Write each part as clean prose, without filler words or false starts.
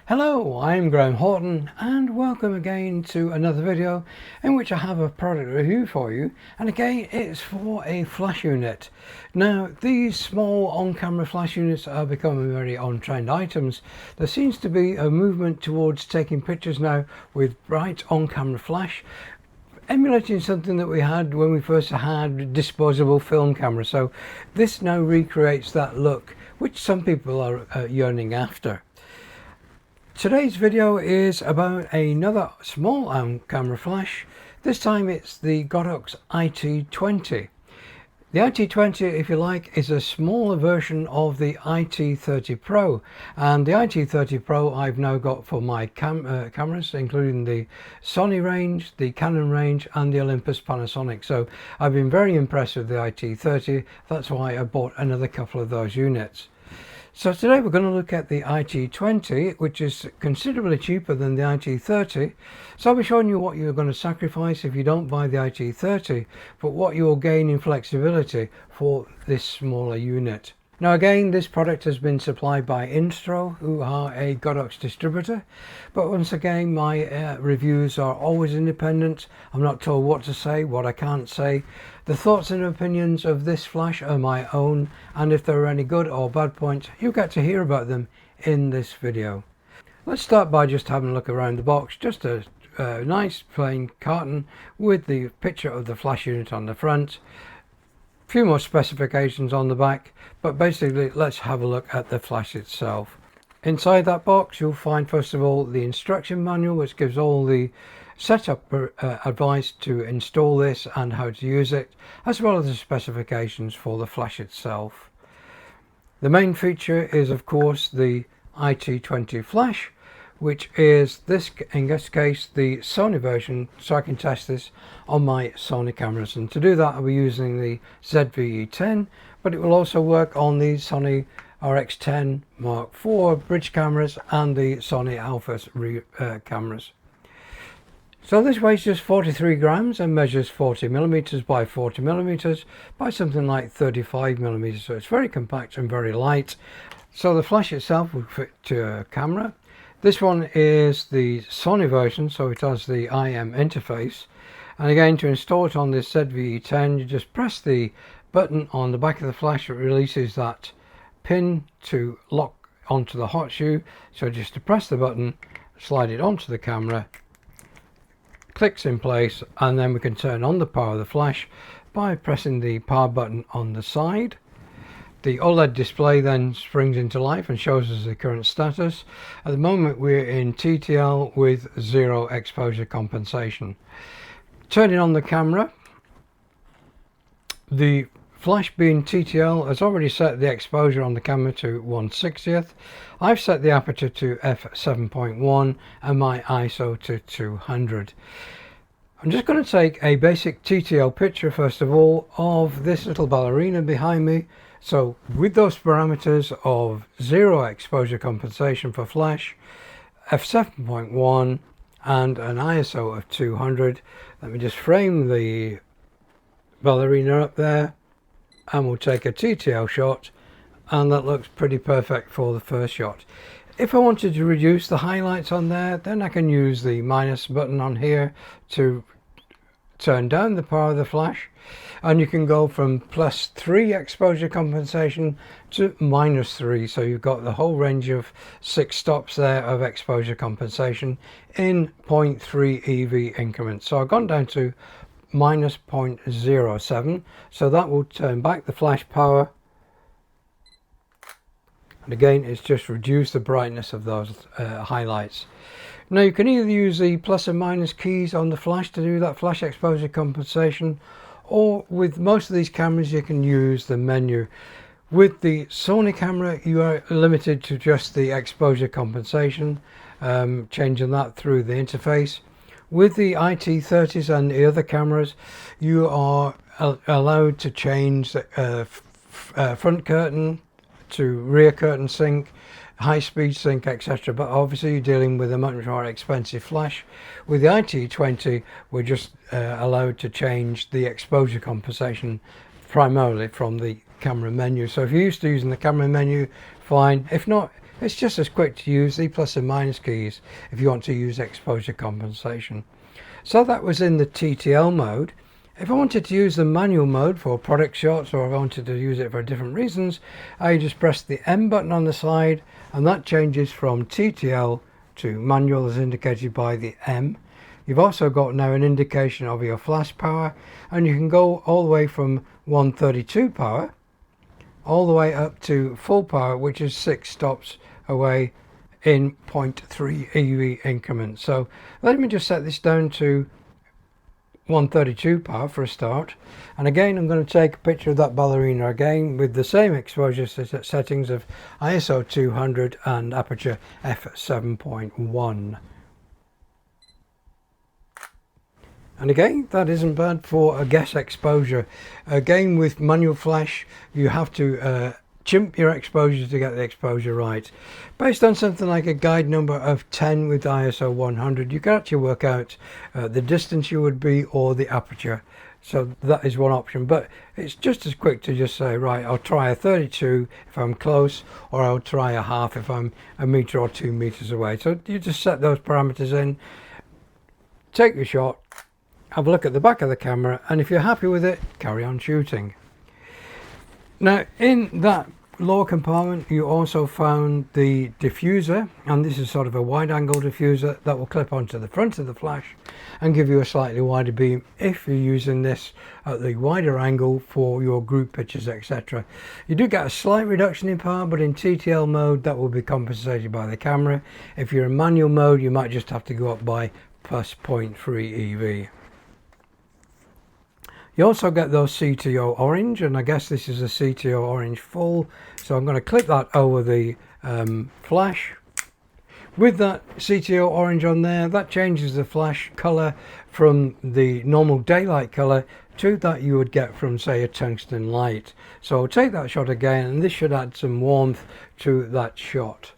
Hello, I'm Graham Horton and welcome again to another video in which I have a product review for you, and again it's for a flash unit. Now these small on-camera flash units are becoming very on-trend items. There seems to be a movement towards taking pictures now with bright on-camera flash, emulating something that we had when we first had disposable film cameras. So this now recreates that look which some people are yearning after. Today's video is about another small camera flash. This time it's the Godox IT20. The IT20, if you like, is a smaller version of the IT30 Pro, and the IT30 Pro I've now got for my cameras, including the Sony range, the Canon range and the Olympus Panasonic. So I've been very impressed with the IT30. That's why I bought another couple of those units. So today we're going to look at the IT20, which is considerably cheaper than the IT30. So I'll be showing you what you're going to sacrifice if you don't buy the IT30, but what you'll gain in flexibility for this smaller unit. Now again, this product has been supplied by Instro, who are a Godox distributor, but once again my reviews are always independent. I'm not told what to say, what I can't say. The thoughts and opinions of this flash are my own, and if there are any good or bad points, you get to hear about them in this video. Let's start by just having a look around the box. Just a nice plain carton with the picture of the flash unit on the front. Few more specifications on the back, but basically let's have a look at the flash itself. Inside that box you'll find first of all the instruction manual, which gives all the setup advice to install this and how to use it, as well as the specifications for the flash itself. The main feature is of course the IT20 flash, which is in this case the Sony version, so I can test this on my Sony cameras, and to do that I'll be using the ZV-E10, but it will also work on the Sony RX10 Mark IV bridge cameras and the Sony Alpha cameras. So this weighs just 43 grams and measures 40 millimeters by 40 millimeters by something like 35 millimeters, so it's very compact and very light. So the flash itself will fit to a camera. This one is the Sony version, so it has the IM interface, and again to install it on this ZV-E10 you just press the button on the back of the flash. It releases that pin to lock onto the hot shoe, so just to press the button, slide it onto the camera, clicks in place, and then we can turn on the power of the flash by pressing the power button on the side. The OLED display then springs into life and shows us the current status. At the moment we're in TTL with 0 exposure compensation. Turning on the camera, the flash being TTL has already set the exposure on the camera to 1/60th. I've set the aperture to f7.1 and my ISO to 200. I'm just going to take a basic TTL picture first of all of this little ballerina behind me. So with those parameters of 0 exposure compensation for flash, f7.1 and an ISO of 200, let me just frame the ballerina up there and we'll take a TTL shot, and that looks pretty perfect for the first shot. If I wanted to reduce the highlights on there, then I can use the minus button on here to turn down the power of the flash, and you can go from +3 exposure compensation to -3, so you've got the whole range of 6 stops there of exposure compensation in 0.3 EV increments. So I've gone down to -0.07, so that will turn back the flash power, and again it's just reduced the brightness of those highlights. Now you can either use the plus and minus keys on the flash to do that flash exposure compensation, or with most of these cameras you can use the menu. With the Sony camera you are limited to just the exposure compensation, changing that through the interface. With the IT30s and the other cameras you are allowed to change the front curtain to rear curtain sync, high speed sync, etc. But obviously you're dealing with a much more expensive flash. With the IT20 we're just allowed to change the exposure compensation primarily from the camera menu. So if you're used to using the camera menu, fine. If not, It's just as quick to use the plus and minus keys if you want to use exposure compensation. So that was in the TTL mode. If I wanted to use the manual mode for product shots, or if I wanted to use it for different reasons, I just press the M button on the side, and that changes from TTL to manual as indicated by the M. You've also got now an indication of your flash power, and you can go all the way from 132 power all the way up to full power, which is 6 stops away in 0.3 EV increments. So let me just set this down to 132 power for a start, and again I'm going to take a picture of that ballerina again with the same exposure settings of ISO 200 and aperture f7.1. And again, that isn't bad for a guess exposure. Again, with manual flash, you have to chimp your exposure to get the exposure right. Based on something like a guide number of 10 with ISO 100, you can actually work out the distance you would be or the aperture. So that is one option, but it's just as quick to just say, right, I'll try a 32 if I'm close, or I'll try a half if I'm a meter or 2 meters away. So you just set those parameters in, take your shot, have a look at the back of the camera, and if you're happy with it, carry on shooting. Now in that lower compartment you also found the diffuser, and this is sort of a wide angle diffuser that will clip onto the front of the flash and give you a slightly wider beam if you're using this at the wider angle for your group pictures, etc. You do get a slight reduction in power, but in TTL mode that will be compensated by the camera. If you're in manual mode, you might just have to go up by plus 0.3 EV. You also get those CTO orange, and I guess this is a CTO orange full, so I'm going to clip that over the flash. With that CTO orange on there, that changes the flash color from the normal daylight color to that you would get from, say, a tungsten light. So I'll take that shot again, and this should add some warmth to that shot.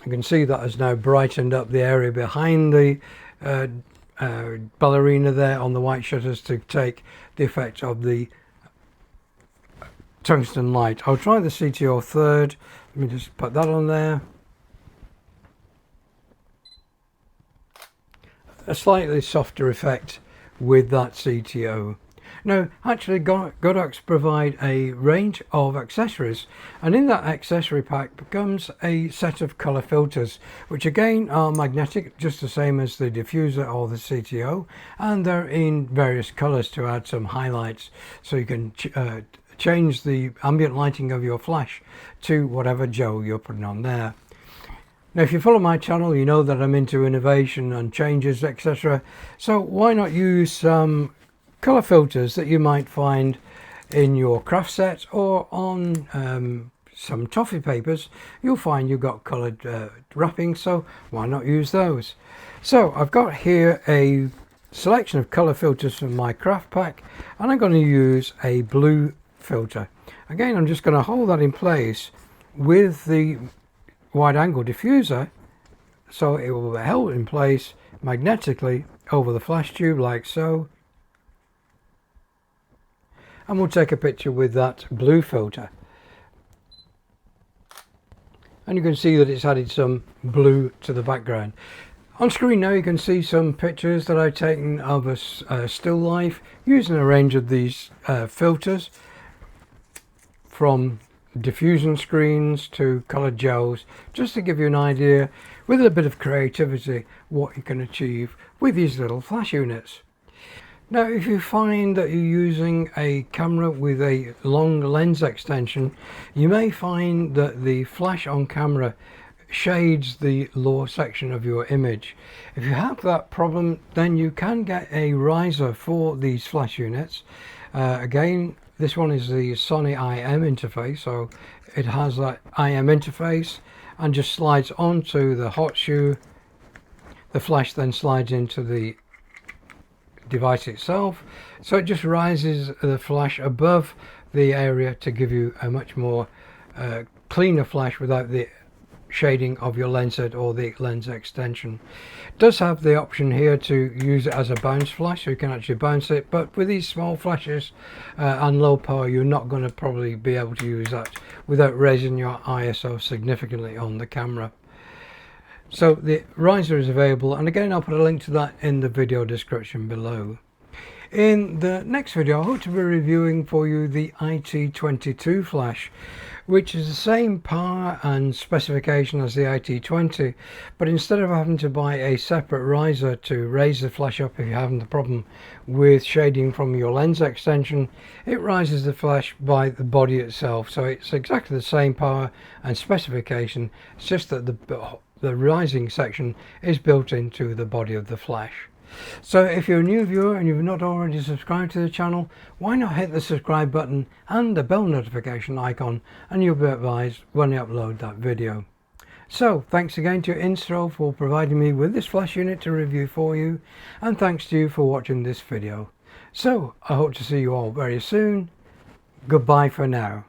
You can see that has now brightened up the area behind the ballerina there on the white shutters to take the effect of the tungsten light. I'll try the CTO third. Let me just put that on there. A slightly softer effect with that CTO. Now, actually, Godox provide a range of accessories, and in that accessory pack comes a set of color filters, which again are magnetic, just the same as the diffuser or the CTO, and they're in various colors to add some highlights, so you can change the ambient lighting of your flash to whatever gel you're putting on there. Now, if you follow my channel, you know that I'm into innovation and changes, etc. So why not use some color filters that you might find in your craft set, or on some toffee papers you'll find you've got colored wrapping, so why not use those? So I've got here a selection of color filters from my craft pack, and I'm going to use a blue filter. Again, I'm just going to hold that in place with the wide angle diffuser, so it will be held in place magnetically over the flash tube like so. And we'll take a picture with that blue filter, and you can see that it's added some blue to the background. On screen now you can see some pictures that I've taken of a still life using a range of these filters, from diffusion screens to colored gels, just to give you an idea with a bit of creativity what you can achieve with these little flash units. Now, if you find that you're using a camera with a long lens extension, you may find that the flash on camera shades the lower section of your image. If you have that problem, then you can get a riser for these flash units. Again, this one is the Sony IM interface, so it has that IM interface and just slides onto the hot shoe. The flash then slides into the device itself, so it just rises the flash above the area to give you a much more cleaner flash without the shading of your lens head or the lens extension. It does have the option here to use it as a bounce flash, so you can actually bounce it, but with these small flashes and low power, you're not going to probably be able to use that without raising your ISO significantly on the camera. So the riser is available, and again I'll put a link to that in the video description below. In the next video I hope to be reviewing for you the IT22 flash, which is the same power and specification as the IT20, but instead of having to buy a separate riser to raise the flash up if you're having the problem with shading from your lens extension, it rises the flash by the body itself. So it's exactly the same power and specification, it's just that the rising section is built into the body of the flash. So if you're a new viewer and you've not already subscribed to the channel, why not hit the subscribe button and the bell notification icon, and you'll be advised when I upload that video. So thanks again to Instro for providing me with this flash unit to review for you, and thanks to you for watching this video. So I hope to see you all very soon. Goodbye for now.